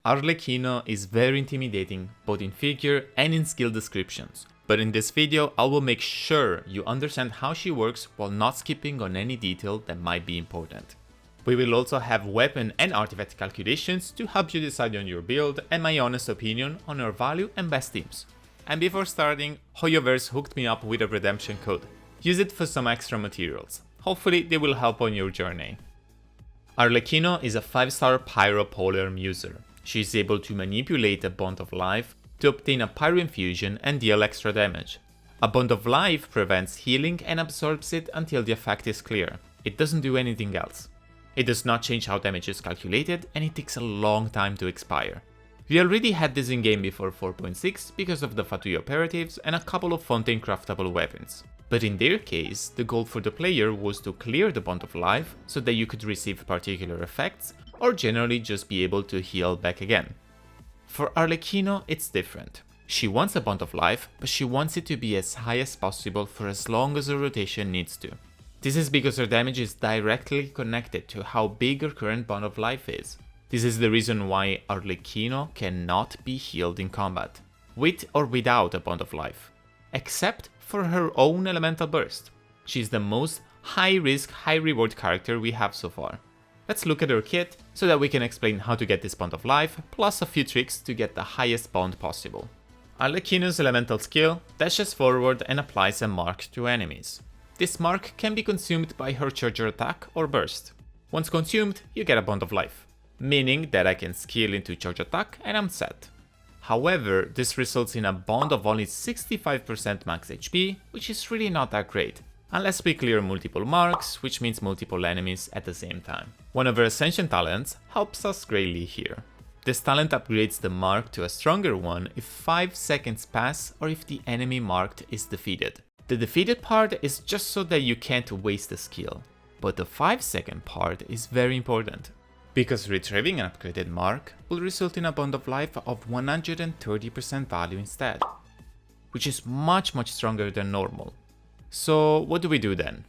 Arlecchino is very intimidating, both in figure and in skill descriptions, but in this video I will make sure you understand how she works while not skipping on any detail that might be important. We will also have weapon and artifact calculations to help you decide on your build and my honest opinion on her value and best teams. And before starting, Hoyoverse hooked me up with a redemption code. Use it for some extra materials. Hopefully they will help on your journey. Arlecchino is a 5-star Pyro-Polearm user. She is able to manipulate a Bond of Life to obtain a Pyro Infusion and deal extra damage. A Bond of Life prevents healing and absorbs it until the effect is clear. It doesn't do anything else. It does not change how damage is calculated, and it takes a long time to expire. We already had this in game before 4.6 because of the Fatui operatives and a couple of Fontaine craftable weapons. But in their case, the goal for the player was to clear the Bond of Life so that you could receive particular effects or generally just be able to heal back again. For Arlecchino, it's different. She wants a Bond of Life, but she wants it to be as high as possible for as long as her rotation needs to. This is because her damage is directly connected to how big her current Bond of Life is. This is the reason why Arlecchino cannot be healed in combat, with or without a Bond of Life, except for her own elemental burst. She's the most high risk, high reward character we have so far. Let's look at her kit so that we can explain how to get this Bond of Life, plus a few tricks to get the highest bond possible. Arlecchino's elemental skill dashes forward and applies a mark to enemies. This mark can be consumed by her charger attack or burst. Once consumed, you get a Bond of Life, meaning that I can skill into charge attack and I'm set. However, this results in a bond of only 65% max HP, which is really not that great, unless we clear multiple marks, which means multiple enemies at the same time. One of her Ascension talents helps us greatly here. This talent upgrades the mark to a stronger one if 5 seconds pass or if the enemy marked is defeated. The defeated part is just so that you can't waste the skill, but the 5-second part is very important, because retrieving an upgraded mark will result in a Bond of Life of 130% value instead, which is much stronger than normal. So what do we do then?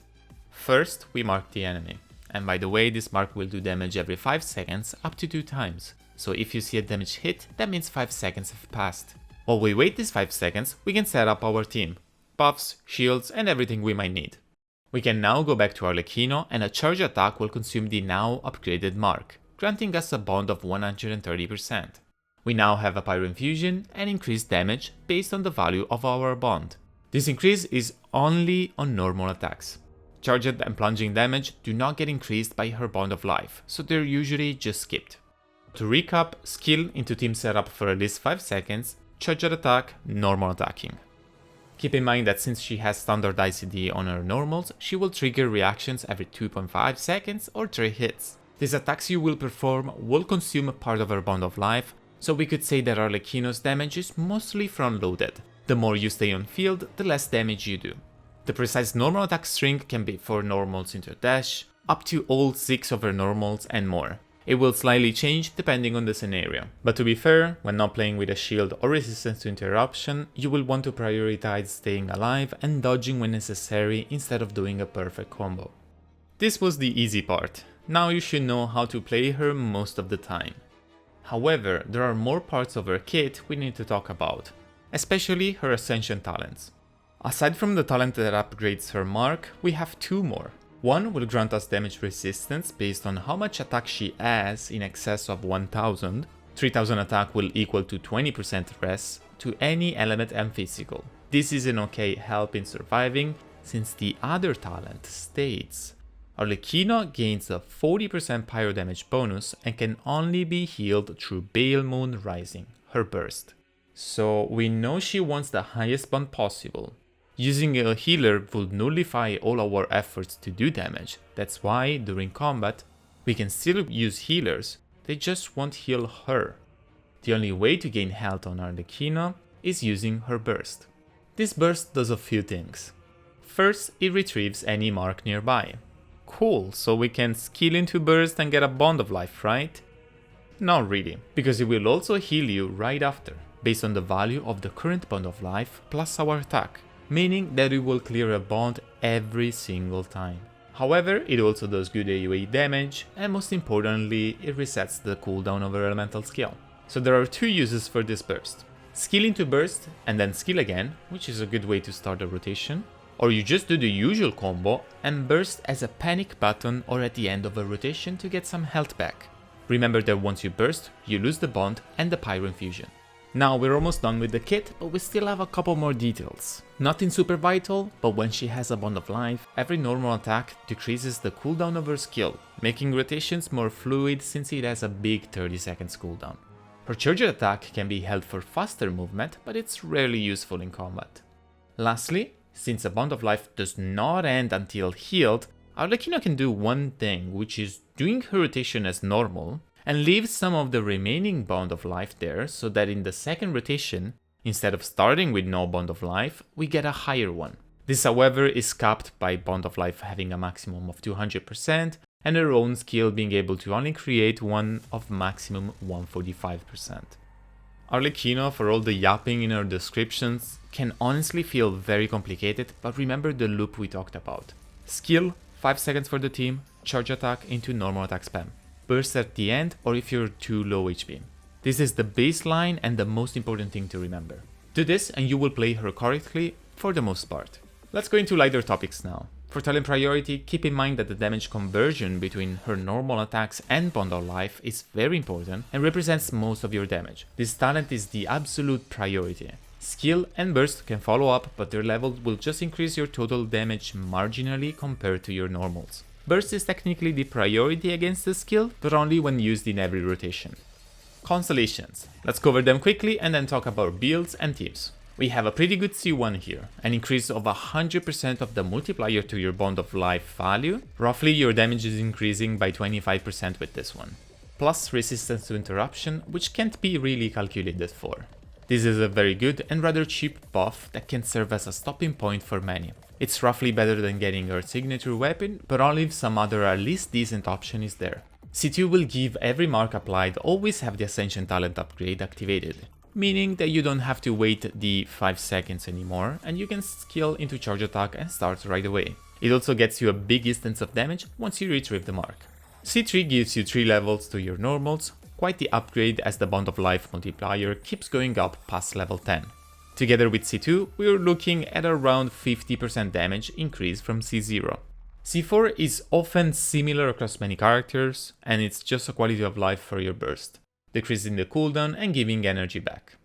First, we mark the enemy, and by the way, this mark will do damage every 5 seconds up to 2 times, so if you see a damage hit, that means 5 seconds have passed. While we wait these 5 seconds, we can set up our team, buffs, shields, and everything we might need. We can now go back to Arlecchino, and a charge attack will consume the now upgraded mark, granting us a bond of 130%. We now have a Pyro Infusion and increased damage based on the value of our bond. This increase is only on normal attacks. Charged and plunging damage do not get increased by her Bond of Life, so they're usually just skipped. To recap, skill into team setup for at least 5 seconds, charged attack, normal attacking. Keep in mind that since she has standard ICD on her normals, she will trigger reactions every 2.5 seconds or 3 hits. These attacks you will perform will consume a part of her Bond of Life, so we could say that Arlecchino's damage is mostly front-loaded. The more you stay on field, the less damage you do. The precise normal attack string can be 4 normals into a dash, up to all 6 of her normals and more. It will slightly change depending on the scenario. But to be fair, when not playing with a shield or resistance to interruption, you will want to prioritize staying alive and dodging when necessary instead of doing a perfect combo. This was the easy part. Now you should know how to play her most of the time. However, there are more parts of her kit we need to talk about, especially her Ascension talents. Aside from the talent that upgrades her mark, we have 2 more. One will grant us damage resistance based on how much attack she has in excess of 1000. 3000 attack will equal to 20% res to any element and physical. This is an okay help in surviving, since the other talent states Arlecchino gains a 40% pyro damage bonus and can only be healed through Bale Moon Rising, her burst. So we know she wants the highest bond possible. Using a healer would nullify all our efforts to do damage. That's why during combat we can still use healers, they just won't heal her. The only way to gain health on Arlecchino is using her burst. This burst does a few things. First, it retrieves any mark nearby. Cool, so we can skill into burst and get a Bond of Life, right? Not really, because it will also heal you right after, based on the value of the current Bond of Life plus our attack, meaning that it will clear a bond every single time. However, it also does good AoE damage, and most importantly, it resets the cooldown of her elemental skill. So there are two uses for this burst. Skill into burst and then skill again, which is a good way to start a rotation. Or you just do the usual combo and burst as a panic button or at the end of a rotation to get some health back. Remember that once you burst, you lose the bond and the pyro infusion. Now we're almost done with the kit, but we still have a couple more details. Nothing super vital, but when she has a bond of life, every normal attack decreases the cooldown of her skill, making rotations more fluid since it has a big 30 seconds cooldown. Her charged attack can be held for faster movement, but it's rarely useful in combat. Lastly, since a bond of life does not end until healed, Arlecchino can do one thing, which is doing her rotation as normal, and leave some of the remaining bond of life there so that in the second rotation, instead of starting with no bond of life, we get a higher one. This however is capped by bond of life having a maximum of 200% and her own skill being able to only create one of maximum 145%. Arlecchino, for all the yapping in her descriptions, can honestly feel very complicated, but remember the loop we talked about. Skill, 5 seconds for the team, charge attack into normal attack spam. Burst at the end or if you're too low HP. This is the baseline and the most important thing to remember. Do this and you will play her correctly for the most part. Let's go into lighter topics now. For talent priority, keep in mind that the damage conversion between her normal attacks and bond of life is very important and represents most of your damage. This talent is the absolute priority. Skill and burst can follow up, but their level will just increase your total damage marginally compared to your normals. Burst is technically the priority against the skill, but only when used in every rotation. Constellations. Let's cover them quickly and then talk about builds and teams. We have a pretty good C1 here, an increase of 100% of the multiplier to your bond of life value. Roughly your damage is increasing by 25% with this one. Plus resistance to interruption, which can't be really calculated for. This is a very good and rather cheap buff that can serve as a stopping point for many. It's roughly better than getting her signature weapon, but only if some other at least decent option is there. C2 will give every mark applied always have the Ascension talent upgrade activated, meaning that you don't have to wait the 5 seconds anymore and you can skill into charge attack and start right away. It also gets you a big instance of damage once you retrieve the mark. C3 gives you 3 levels to your normals, quite the upgrade as the bond of life multiplier keeps going up past level 10. Together with C2, we're looking at around 50% damage increase from C0. C4 is often similar across many characters, and it's just a quality of life for your burst, decreasing the cooldown and giving energy back.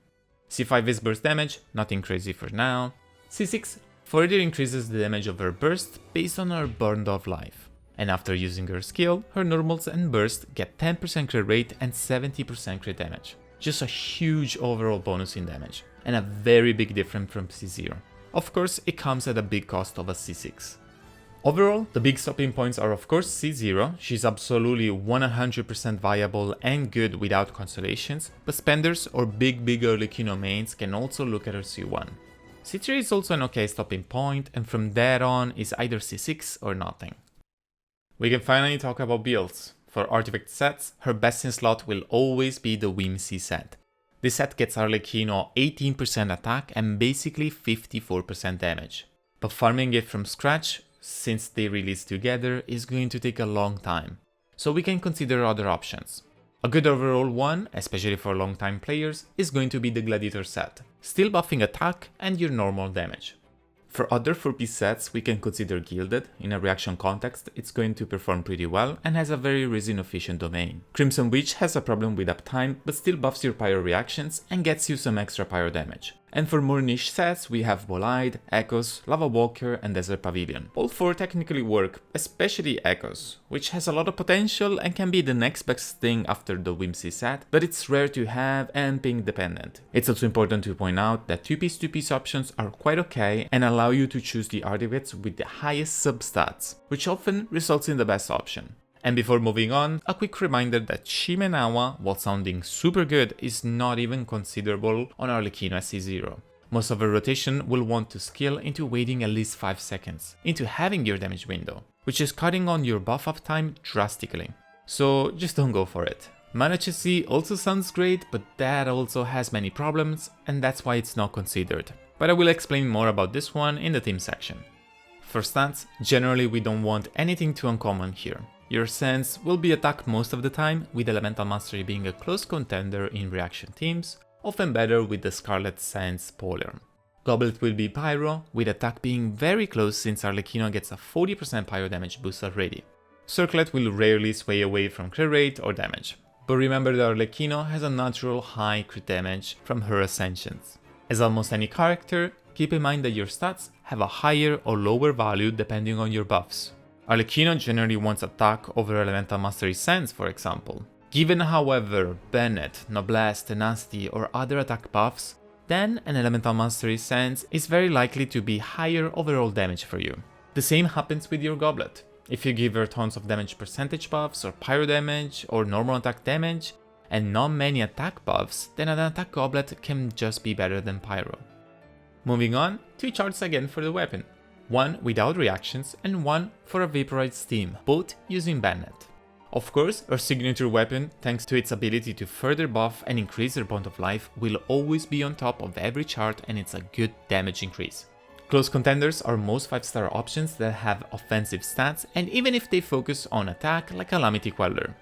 C5 is burst damage, nothing crazy for now. C6 further increases the damage of her burst based on her bond of life. And after using her skill, her normals and burst get 10% crit rate and 70% crit damage. Just a huge overall bonus in damage, and a very big difference from C0. Of course, it comes at a big cost of a C6. Overall, the big stopping points are of course C0, she's absolutely 100% viable and good without Constellations, but spenders or big Arlecchino mains can also look at her C1. C3 is also an okay stopping point, and from there on is either C6 or nothing. We can finally talk about builds. For artifact sets, her best in slot will always be the Whimsy set. This set gets Arlecchino 18% attack and basically 54% damage. But farming it from scratch, since they release together, is going to take a long time. So we can consider other options. A good overall one, especially for long time players, is going to be the Gladiator set, still buffing attack and your normal damage. For other 4-piece sets, we can consider Gilded. In a reaction context, it's going to perform pretty well and has a very resin efficient domain. Crimson Witch has a problem with uptime, but still buffs your pyro reactions and gets you some extra pyro damage. And for more niche sets, we have Bolide, Echoes, Lava Walker and Desert Pavilion. All 4 technically work, especially Echoes, which has a lot of potential and can be the next best thing after the Whimsy set, but it's rare to have and ping dependent. It's also important to point out that 2-piece options are quite okay and allow you to choose the artifacts with the highest substats, which often results in the best option. And before moving on, a quick reminder that Shimenawa, while sounding super good, is not even considerable on Arlecchino as C0. Most of her rotation will want to skill into waiting at least 5 seconds, into having your damage window, which is cutting on your buff up time drastically. So just don't go for it. Mana HSC also sounds great, but that also has many problems, and that's why it's not considered. But I will explain more about this one in the team section. For stats, generally we don't want anything too uncommon here. Your Sense will be attack most of the time, with Elemental Mastery being a close contender in reaction teams, often better with the Scarlet Sense polearm. Goblet will be Pyro, with attack being very close since Arlecchino gets a 40% pyro damage boost already. Circlet will rarely sway away from crit rate or damage, but remember that Arlecchino has a natural high crit damage from her Ascensions. As almost any character, keep in mind that your stats have a higher or lower value depending on your buffs. Arlecchino generally wants attack over Elemental Mastery Sense, for example. Given, however, Bennett, Noblesse, Tenacity or other attack buffs, then an Elemental Mastery Sense is very likely to be higher overall damage for you. The same happens with your Goblet. If you give her tons of damage percentage buffs or pyro damage or normal attack damage, and not many attack buffs, then an attack Goblet can just be better than pyro. Moving on, 2 charts again for the weapon. One without reactions and one for a Vaporite Steam, both using Bennett. Of course, her signature weapon, thanks to its ability to further buff and increase her point of life, will always be on top of every chart and it's a good damage increase. Close contenders are most 5-star options that have offensive stats, and even if they focus on attack, like Calamity Queller.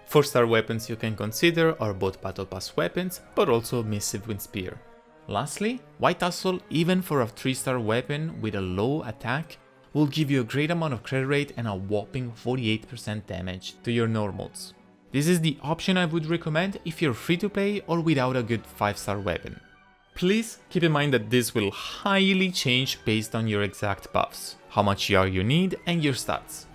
4-star weapons you can consider are both Battle Pass weapons, but also Missive Wind Spear. Lastly, White Tussle, even for a 3-star weapon with a low attack, will give you a great amount of crit rate and a whopping 48% damage to your normals. This is the option I would recommend if you're free to play or without a good 5-star weapon. Please keep in mind that this will highly change based on your exact buffs, how much YAR you need and your stats.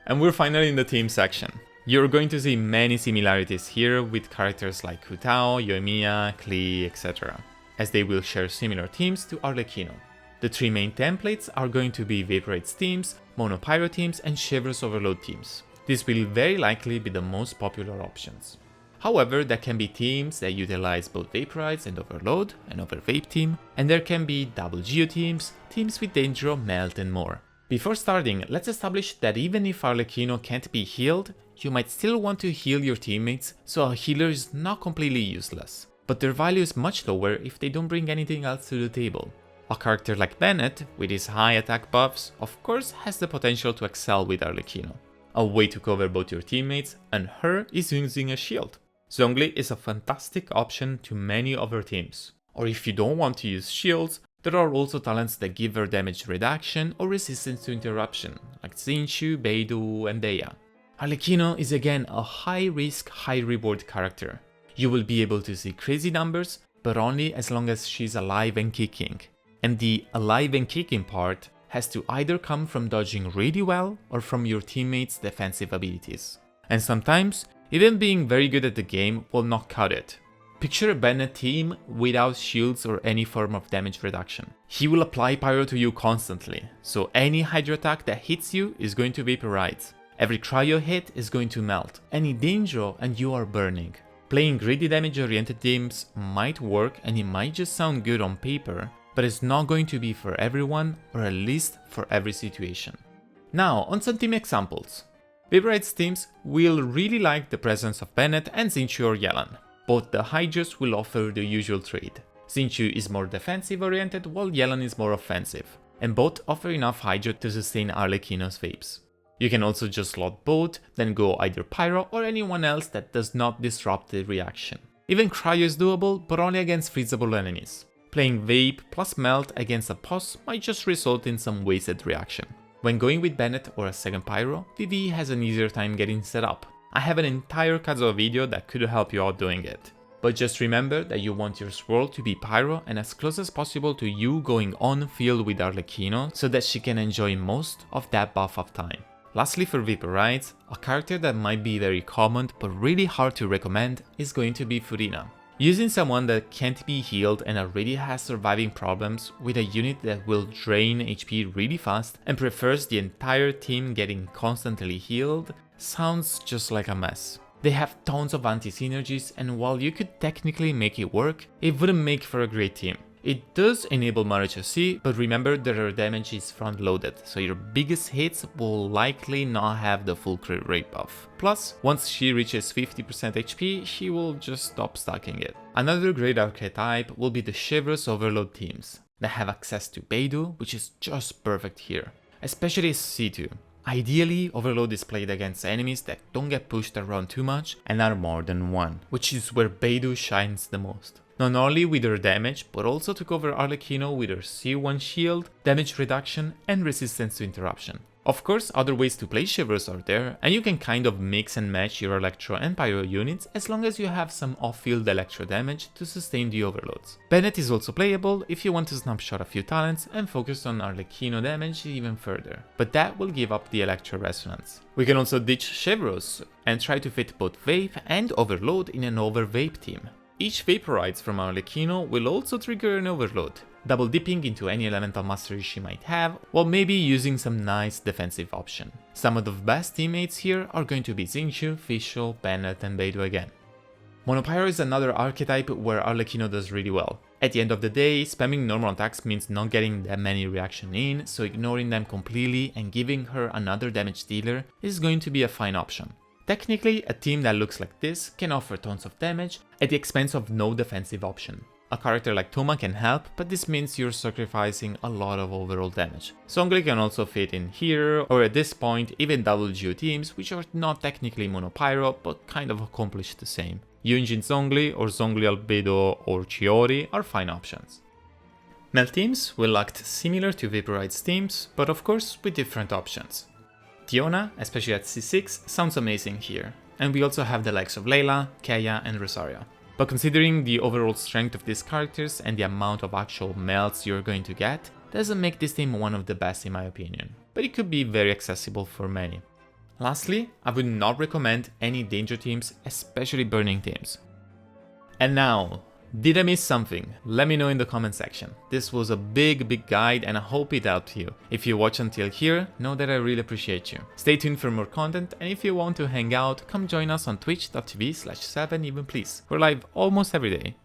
And we're finally in the team section. You're going to see many similarities here with characters like Hu Tao, Yoimiya, Klee, etc., as they will share similar teams to Arlecchino. The 3 main templates are going to be Vaporite teams, Mono Pyro teams and Chivalrous Overload teams. This will very likely be the most popular options. However, there can be teams that utilize both Vaporites and Overload, an Overvape team, and there can be double Geo teams, teams with Dendro, Melt and more. Before starting, let's establish that even if Arlecchino can't be healed, you might still want to heal your teammates, so a healer is not completely useless. But their value is much lower if they don't bring anything else to the table. A character like Bennett, with his high attack buffs, of course has the potential to excel with Arlecchino. A way to cover both your teammates and her is using a shield. Zhongli is a fantastic option to many other teams. Or if you don't want to use shields, there are also talents that give her damage reduction or resistance to interruption, like Xingqiu, Beidou and Deya. Arlecchino is again a high risk, high reward character. You will be able to see crazy numbers, but only as long as she's alive and kicking. And the alive and kicking part has to either come from dodging really well or from your teammates' defensive abilities. And sometimes, even being very good at the game will not cut it. Picture a Bennett team without shields or any form of damage reduction. He will apply pyro to you constantly, so any Hydro attack that hits you is going to vaporize. Every cryo hit is going to melt. Any Dendro and you are burning. Playing greedy damage oriented teams might work and it might just sound good on paper, but it's not going to be for everyone, or at least for every situation. Now, on some team examples. Vaporite teams will really like the presence of Bennett and Xingqiu or Yelan. Both the Hydras will offer the usual trade. Xingqiu is more defensive oriented while Yelan is more offensive, and both offer enough Hydra to sustain Arlecchino's vapes. You can also just slot both, then go either Pyro or anyone else that does not disrupt the reaction. Even Cryo is doable, but only against freezable enemies. Playing Vape plus Melt against a boss might just result in some wasted reaction. When going with Bennett or a second Pyro, VV has an easier time getting set up. I have an entire Kazuha video that could help you out doing it. But just remember that you want your swirl to be Pyro and as close as possible to you going on field with Arlecchino so that she can enjoy most of that buff of time. Lastly, for Vaporites, a character that might be very common but really hard to recommend is going to be Furina. Using someone that can't be healed and already has surviving problems with a unit that will drain HP really fast and prefers the entire team getting constantly healed sounds just like a mess. They have tons of anti-synergies, and while you could technically make it work, it wouldn't make for a great team. It does enable Marechaussee, but remember that her damage is front-loaded, so your biggest hits will likely not have the full crit rate buff. Plus, once she reaches 50% HP, she will just stop stacking it. Another great archetype will be the Chivalrous Overload teams, that have access to Beidou, which is just perfect here, especially C2. Ideally, Overload is played against enemies that don't get pushed around too much and are more than one, which is where Beidou shines the most. Not only with her damage, but also to cover Arlecchino with her C1 shield, damage reduction and resistance to interruption. Of course, other ways to play Shivers are there, and you can kind of mix and match your Electro and Pyro units as long as you have some off-field Electro damage to sustain the overloads. Bennett is also playable if you want to snapshot a few talents and focus on Arlecchino damage even further, but that will give up the Electro resonance. We can also ditch Shivers and try to fit both Vape and Overload in an Over-Vape team. Each Vaporites from Arlecchino will also trigger an Overload, double dipping into any elemental mastery she might have, while maybe using some nice defensive option. Some of the best teammates here are going to be Xingqiu, Fischl, Bennett and Beidou again. Monopyro is another archetype where Arlecchino does really well. At the end of the day, spamming normal attacks means not getting that many reaction in, so ignoring them completely and giving her another damage dealer is going to be a fine option. Technically, a team that looks like this can offer tons of damage at the expense of no defensive option. A character like Thoma can help, but this means you're sacrificing a lot of overall damage. Zhongli can also fit in here, or at this point even WGO teams which are not technically monopyro but kind of accomplish the same. Yunjin Zhongli or Zhongli Albedo or Chiori are fine options. Melt teams will act similar to Vaporite's teams, but of course with different options. Tiona, especially at C6, sounds amazing here, and we also have the likes of Layla, Keia and Rosaria. But considering the overall strength of these characters and the amount of actual melts you're going to get, doesn't make this team one of the best in my opinion, but it could be very accessible for many. Lastly, I would not recommend any danger teams, especially burning teams. And now, did I miss something? Let me know in the comment section. This was a big guide and I hope it helped you. If you watch until here, know that I really appreciate you. Stay tuned for more content, and if you want to hang out, come join us on twitch.tv/7even please. We're live almost every day.